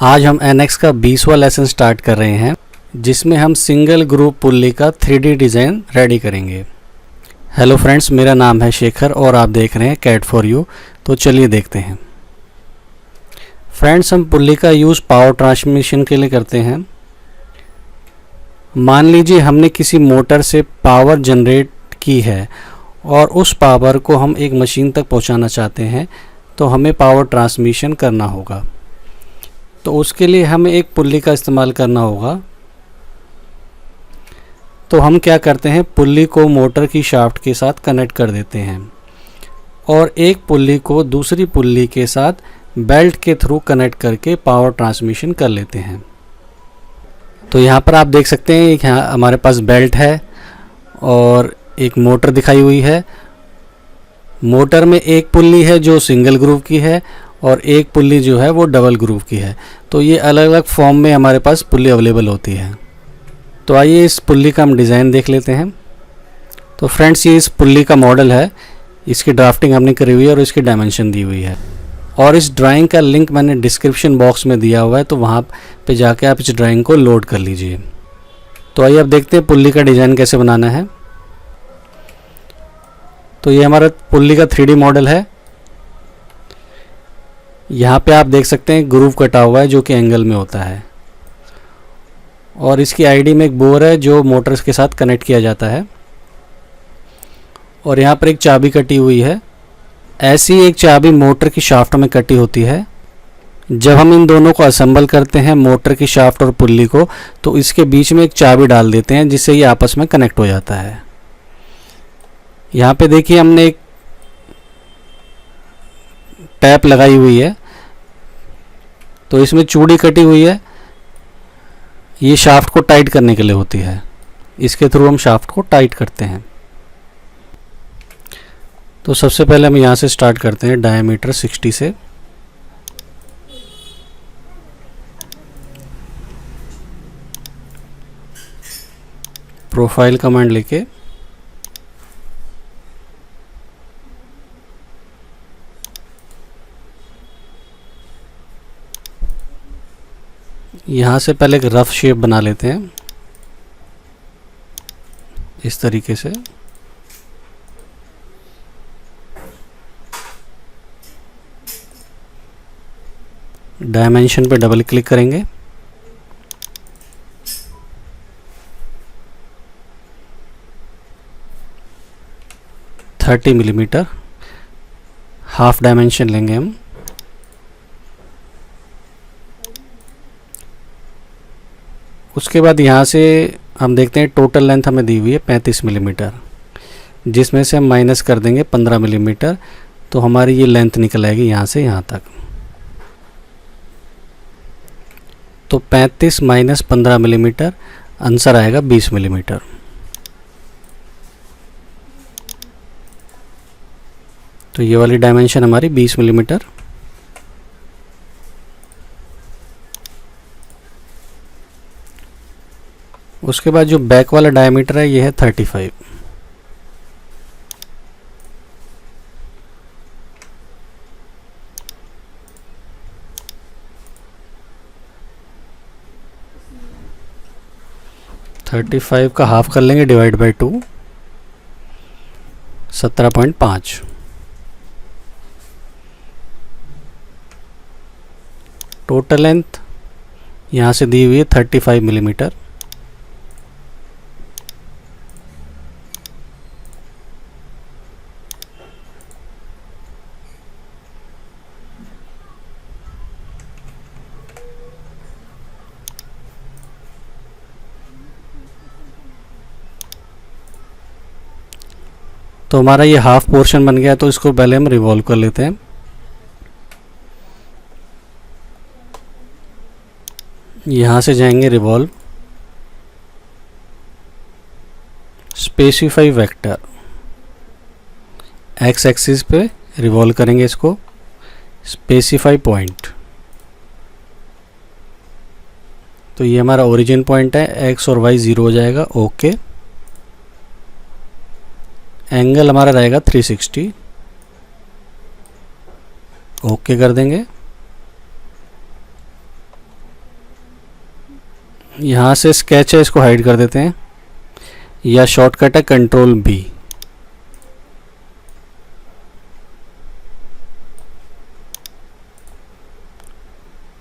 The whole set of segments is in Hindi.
आज हम NX का 20वां लेसन स्टार्ट कर रहे हैं, जिसमें हम सिंगल ग्रुप पुल्ली का 3D डिज़ाइन रेडी करेंगे। हेलो फ्रेंड्स, मेरा नाम है शेखर और आप देख रहे हैं कैट फॉर यू। तो चलिए देखते हैं। फ्रेंड्स, हम पुल्ली का यूज़ पावर ट्रांसमिशन के लिए करते हैं। मान लीजिए हमने किसी मोटर से पावर जनरेट की है और उस पावर को हम एक मशीन तक पहुंचाना चाहते हैं, तो हमें पावर ट्रांसमिशन करना होगा। तो उसके लिए हमें एक पुल्ली का इस्तेमाल करना होगा। तो हम क्या करते हैं, पुल्ली को मोटर की शाफ्ट के साथ कनेक्ट कर देते हैं और एक पुल्ली को दूसरी पुल्ली के साथ बेल्ट के थ्रू कनेक्ट करके पावर ट्रांसमिशन कर लेते हैं। तो यहाँ पर आप देख सकते हैं कि यहाँ हमारे पास बेल्ट है और एक मोटर दिखाई हुई है। मोटर में एक पुल्ली है जो सिंगल ग्रुव की है और एक पुल्ली जो है वो डबल ग्रुव की है। तो ये अलग अलग फॉर्म में हमारे पास पुल्ली अवेलेबल होती है। तो आइए इस पुल्ली का हम डिज़ाइन देख लेते हैं। तो फ्रेंड्स, ये इस पुल्ली का मॉडल है। इसकी ड्राफ्टिंग हमने करी हुई है और इसकी डायमेंशन दी हुई है और इस ड्राइंग का लिंक मैंने डिस्क्रिप्शन बॉक्स में दिया हुआ है, तो वहाँ पे जाके आप इस ड्राइंग को लोड कर लीजिए। तो आइए अब देखते हैं पुल्ली का डिज़ाइन कैसे बनाना है। तो ये हमारा पुल्ली का 3D मॉडल है। यहाँ पे आप देख सकते हैं ग्रूव कटा हुआ है जो कि एंगल में होता है और इसकी आईडी में एक बोर है जो मोटर्स के साथ कनेक्ट किया जाता है और यहाँ पर एक चाबी कटी हुई है। ऐसी एक चाबी मोटर की शाफ्ट में कटी होती है। जब हम इन दोनों को असेंबल करते हैं, मोटर की शाफ्ट और पुल्ली को, तो इसके बीच में एक चाबी डाल देते हैं जिससे ये आपस में कनेक्ट हो जाता है। यहाँ पे देखिए हमने एक टैप लगाई हुई है, तो इसमें चूड़ी कटी हुई है। ये शाफ्ट को टाइट करने के लिए होती है। इसके थ्रू हम शाफ्ट को टाइट करते हैं। तो सबसे पहले हम यहाँ से स्टार्ट करते हैं डायमीटर 60 से। प्रोफाइल कमांड लेके यहाँ से पहले एक रफ शेप बना लेते हैं इस तरीके से। डायमेंशन पे डबल क्लिक करेंगे। $30 मिलीमीटर हाफ डायमेंशन लेंगे हम। उसके बाद यहाँ से हम देखते हैं टोटल लेंथ हमें दी हुई है 35 मिलीमीटर, जिसमें से हम माइनस कर देंगे 15 मिलीमीटर। तो हमारी ये लेंथ निकल आएगी यहाँ से यहाँ तक। तो 35 माइनस 15 मिलीमीटर, आंसर आएगा 20 मिलीमीटर। तो ये वाली डायमेंशन हमारी 20 मिलीमीटर। उसके बाद जो बैक वाला डायमीटर है ये है 35। का हाफ कर लेंगे, डिवाइड बाई 2, 17.5। टोटल लेंथ यहाँ से दी हुई है 35 मिलीमीटर। तो हमारा ये हाफ पोर्शन बन गया, तो इसको पहले हम रिवॉल्व कर लेते हैं। यहाँ से जाएंगे revolve, specify vector, x axis पे रिवॉल्व करेंगे इसको, स्पेसिफाई पॉइंट। तो ये हमारा ओरिजिन पॉइंट है, एक्स और वाई 0 हो जाएगा। ओके। एंगल हमारा रहेगा 360। ओके कर देंगे। यहाँ से स्केच है, इसको हाइड कर देते हैं, या शॉर्टकट है कंट्रोल बी।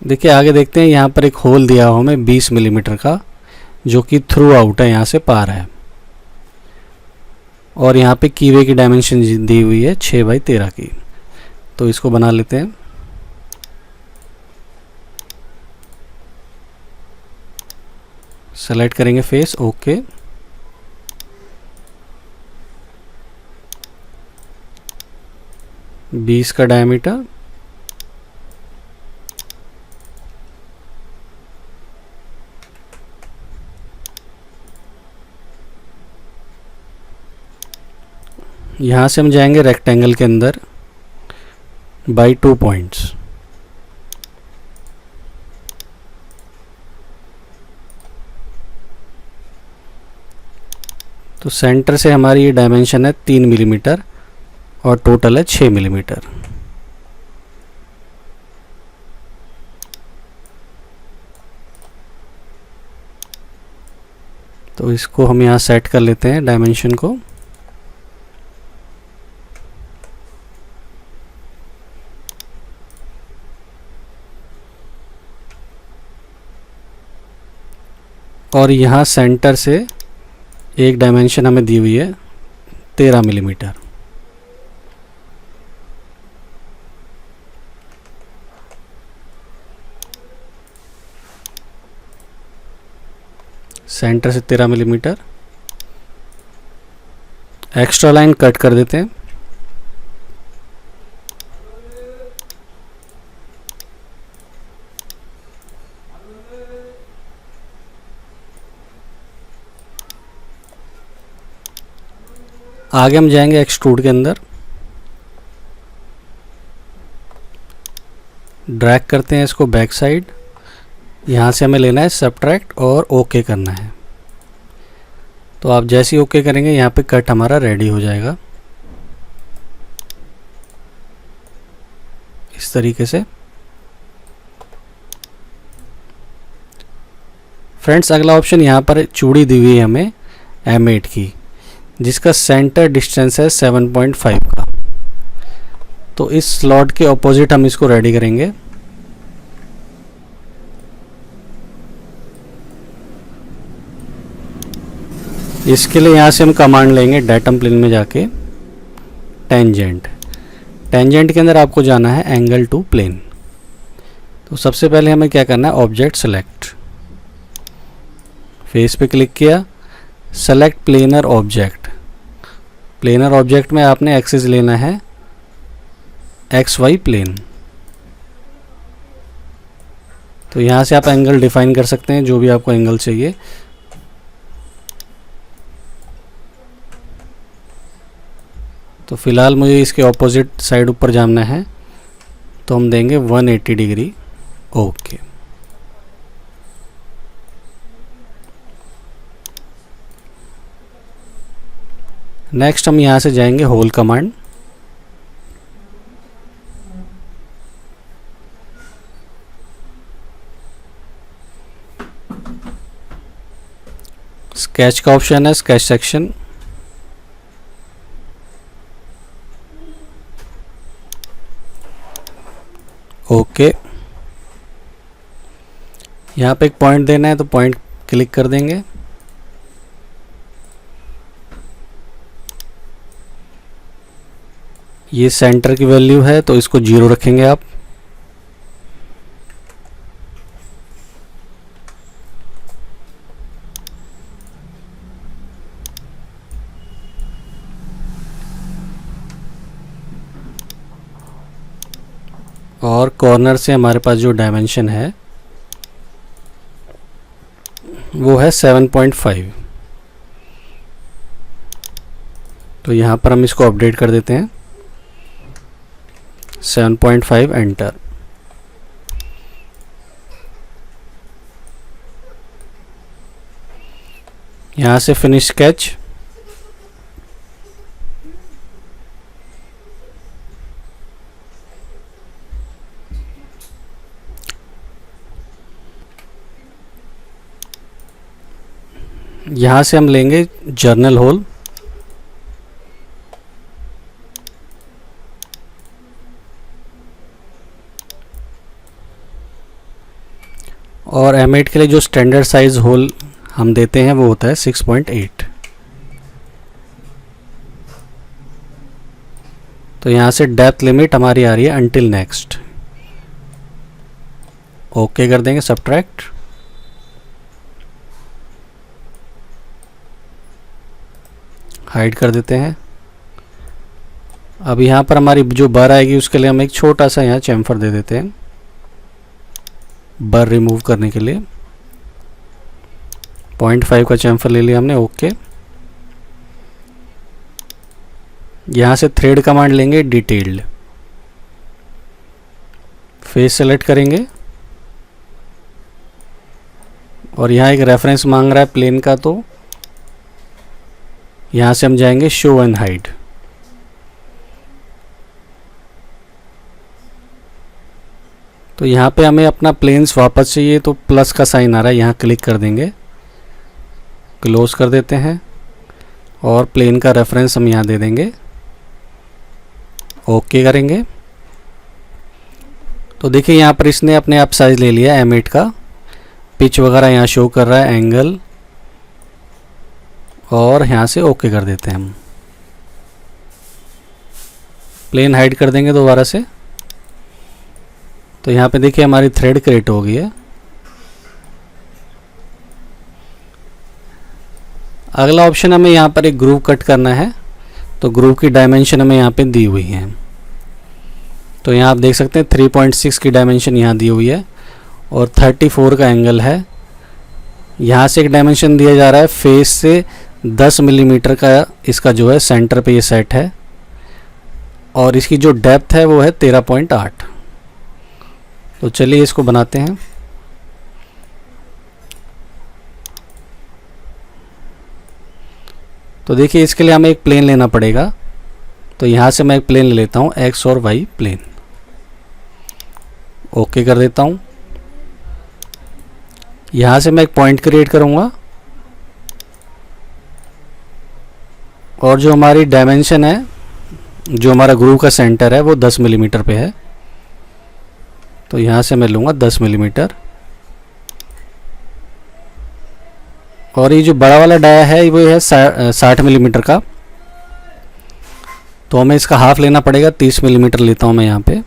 देखिए आगे देखते हैं, यहाँ पर एक होल दिया हुआ हमें 20 मिलीमीटर का, जो कि थ्रू आउट है, यहाँ से पार है। और यहाँ पे कीवे की डायमेंशन दी हुई है 6x13 की। तो इसको बना लेते हैं। सेलेक्ट करेंगे फेस, ओके। बीस का डायमीटर, यहाँ से हम जाएंगे रेक्टेंगल के अंदर बाई 2 पॉइंट्स। तो सेंटर से हमारी ये डायमेंशन है 3 मिलीमीटर और टोटल है 6 मिलीमीटर। तो इसको हम यहाँ सेट कर लेते हैं डायमेंशन को। और यहाँ सेंटर से एक डायमेंशन हमें दी हुई है 13 मिलीमीटर। सेंटर से 13 मिलीमीटर। एक्स्ट्रा लाइन कट कर देते हैं। आगे हम जाएंगे एक्सट्रूड के अंदर, ड्रैग करते हैं इसको बैक साइड। यहाँ से हमें लेना है सब्ट्रैक्ट और ओके करना है। तो आप जैसे ही ओके करेंगे यहाँ पे कट हमारा रेडी हो जाएगा इस तरीके से। फ्रेंड्स अगला ऑप्शन यहाँ पर चूड़ी दी हुई है हमें M8 की, जिसका सेंटर डिस्टेंस है 7.5 का। तो इस स्लॉट के ऑपोजिट हम इसको रेडी करेंगे। इसके लिए यहाँ से हम कमांड लेंगे डाटम प्लेन में जाके टेंजेंट। टेंजेंट के अंदर आपको जाना है एंगल टू प्लेन। तो सबसे पहले हमें क्या करना है, ऑब्जेक्ट सेलेक्ट, फेस पे क्लिक किया, select planar object. Planar object में आपने एक्सिस लेना है XY प्लेन। तो यहाँ से आप एंगल डिफाइन कर सकते हैं, जो भी आपको एंगल चाहिए। तो फिलहाल मुझे इसके ऑपोजिट साइड ऊपर जाना है, तो हम देंगे 180 डिग्री, ओके। नेक्स्ट हम यहाँ से जाएंगे होल कमांड। स्केच का ऑप्शन है, स्केच सेक्शन, ओके। यहाँ पे एक पॉइंट देना है, तो पॉइंट क्लिक कर देंगे। ये सेंटर की वैल्यू है, तो इसको 0 रखेंगे आप। और कॉर्नर से हमारे पास जो डायमेंशन है वो है 7.5। तो यहाँ पर हम इसको अपडेट कर देते हैं 7.5, एंटर। यहाँ से फिनिश स्केच, यहाँ से हम लेंगे जर्नल होल, और M8 के लिए जो स्टैंडर्ड साइज होल हम देते हैं वो होता है 6.8। तो यहाँ से डेप्थ लिमिट हमारी आ रही है अंटिल नेक्स्ट। ओके कर देंगे, सब्ट्रैक्ट। हाइड कर देते हैं। अब यहाँ पर हमारी जो बर आएगी उसके लिए हम एक छोटा सा यहाँ चैम्फर दे देते हैं बर रिमूव करने के लिए। 0.5 का चैम्फर ले लिया हमने। ओके, यहाँ से थ्रेड कमांड लेंगे डिटेल्ड, फेस सेलेक्ट करेंगे और यहाँ एक रेफरेंस मांग रहा है प्लेन का, तो यहाँ से हम जाएंगे शो एंड हाइड। तो यहाँ पे हमें अपना प्लेन्स वापस चाहिए, तो प्लस का साइन आ रहा है, यहाँ क्लिक कर देंगे, क्लोज कर देते हैं और प्लेन का रेफरेंस हम यहाँ दे देंगे। ओके करेंगे तो देखिए यहाँ पर इसने अपने आप साइज ले लिया M8 का। पिच वगैरह यहाँ शो कर रहा है, एंगल, और यहाँ से ओके कर देते हैं हम। प्लेन हाइड कर देंगे दोबारा से। तो यहाँ पे देखिए हमारी थ्रेड क्रिएट हो गई है। अगला ऑप्शन हमें यहाँ पर एक ग्रूव कट करना है, तो ग्रूव की डायमेंशन हमें यहाँ पे दी हुई है। तो यहाँ आप देख सकते हैं 3.6 की डायमेंशन यहाँ दी हुई है और 34 का एंगल है। यहाँ से एक डायमेंशन दिया जा रहा है फेस से 10 मिलीमीटर का, इसका जो है सेंटर पे ये सेट है और इसकी जो डेप्थ है वो है 13.8। तो चलिए इसको बनाते हैं। तो देखिए इसके लिए हमें एक प्लेन लेना पड़ेगा। तो यहाँ से मैं एक प्लेन ले लेता हूँ, एक्स और वाई प्लेन। ओके कर देता हूँ। यहाँ से मैं एक पॉइंट क्रिएट करूँगा और जो हमारी डायमेंशन है, जो हमारा ग्रूव का सेंटर है वो 10 मिलीमीटर पे है। तो यहाँ से मैं लूँगा 10 मिलीमीटर और ये जो बड़ा वाला डाया है वो है 60 मिलीमीटर का। तो हमें इसका हाफ लेना पड़ेगा, 30 मिलीमीटर लेता हूँ मैं यहाँ पे।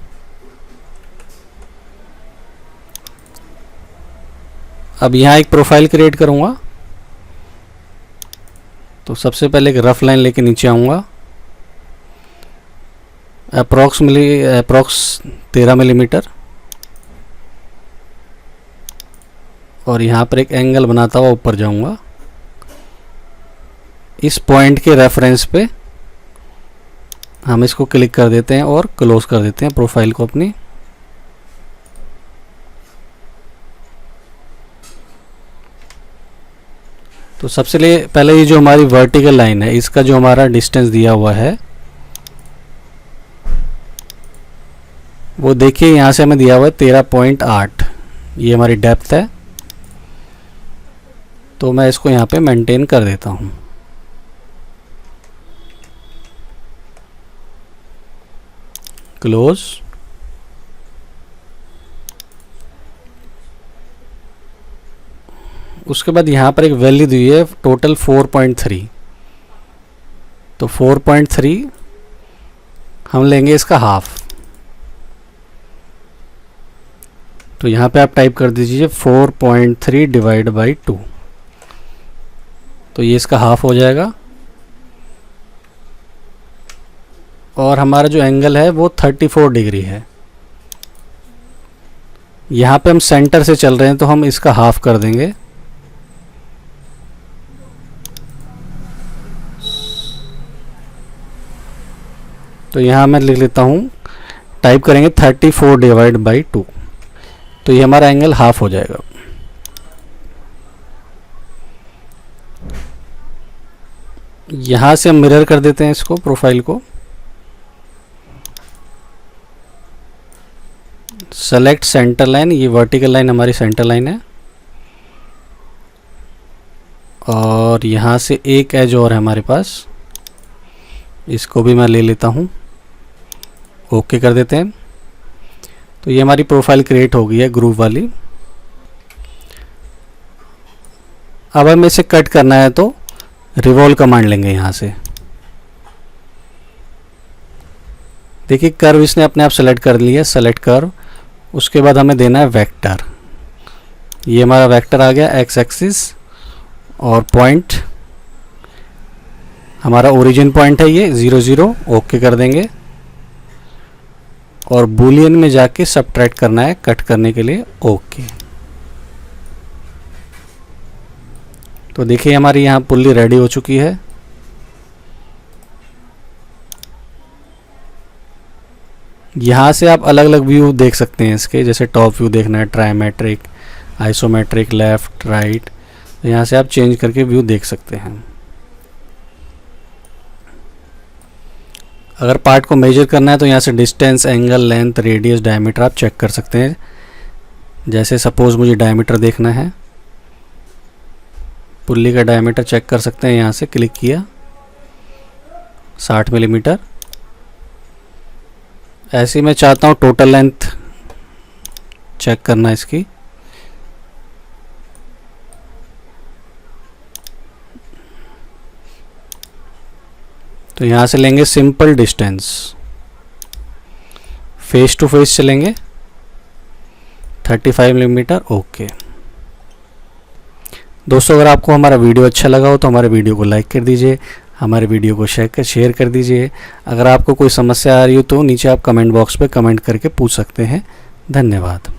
अब यहाँ एक प्रोफाइल क्रिएट करूँगा। तो सबसे पहले एक रफ लाइन लेके नीचे आऊँगा, अप्रॉक्स 13 मिलीमीटर, और यहाँ पर एक एंगल बनाता हुआ ऊपर जाऊँगा। इस पॉइंट के रेफरेंस पे हम इसको क्लिक कर देते हैं और क्लोज कर देते हैं प्रोफाइल को अपनी। तो सबसे पहले ये जो हमारी वर्टिकल लाइन है, इसका जो हमारा डिस्टेंस दिया हुआ है वो देखिए यहाँ से हमें दिया हुआ है 13.8। ये हमारी डेप्थ है। तो मैं इसको यहाँ पे मेंटेन कर देता हूँ। क्लोज। उसके बाद यहाँ पर एक वैल्यू दी है टोटल 4.3। तो 4.3 हम लेंगे इसका हाफ। तो यहाँ पे आप टाइप कर दीजिए 4.3 डिवाइड बाई 2। तो ये इसका हाफ हो जाएगा और हमारा जो एंगल है वो 34 डिग्री है। यहाँ पे हम सेंटर से चल रहे हैं तो हम इसका हाफ कर देंगे। तो यहाँ मैं लिख लेता हूँ, टाइप करेंगे 34 डिवाइड बाई 2। तो ये हमारा एंगल हाफ हो जाएगा। यहाँ से हम मिरर कर देते हैं इसको, प्रोफाइल को। सेलेक्ट सेंटर लाइन, ये वर्टिकल लाइन हमारी सेंटर लाइन है और यहाँ से एक एज और है हमारे पास, इसको भी मैं ले लेता हूँ, ओके कर देते हैं। तो ये हमारी प्रोफाइल क्रिएट हो गई है ग्रुप वाली। अब हमें इसे कट करना है तो रिवॉल्व कमांड लेंगे यहाँ से। देखिए कर्व इसने अपने आप सेलेक्ट कर लिया, सेलेक्ट कर्व। उसके बाद हमें देना है वेक्टर। ये हमारा वेक्टर आ गया एक्स एक्सिस, और पॉइंट हमारा ओरिजिन पॉइंट है ये 0 0, ओके कर देंगे। और बूलियन में जाके सबट्रैक्ट करना है कट करने के लिए, ओके। तो देखिए हमारी यहाँ पुल्ली रेडी हो चुकी है। यहाँ से आप अलग अलग व्यू देख सकते हैं इसके, जैसे टॉप व्यू देखना है, ट्राइमेट्रिक, आइसोमेट्रिक, लेफ्ट राइट, तो यहाँ से आप चेंज करके व्यू देख सकते हैं। अगर पार्ट को मेजर करना है तो यहाँ से distance, angle, length, radius, diameter आप चेक कर सकते हैं। जैसे सपोज मुझे डायमीटर देखना है, पुल्ली का डायमीटर चेक कर सकते हैं। यहाँ से क्लिक किया, 60 मिलीमीटर। ऐसे ही मैं चाहता हूँ टोटल लेंथ चेक करना इसकी, तो यहाँ से लेंगे simple distance, face to face चलेंगे 35 मिलीमीटर, ओके। दोस्तों अगर आपको हमारा वीडियो अच्छा लगा हो तो हमारे वीडियो को लाइक कर दीजिए, हमारे वीडियो को शेयर कर दीजिए। अगर आपको कोई समस्या आ रही हो तो नीचे आप कमेंट बॉक्स पे कमेंट करके पूछ सकते हैं। धन्यवाद।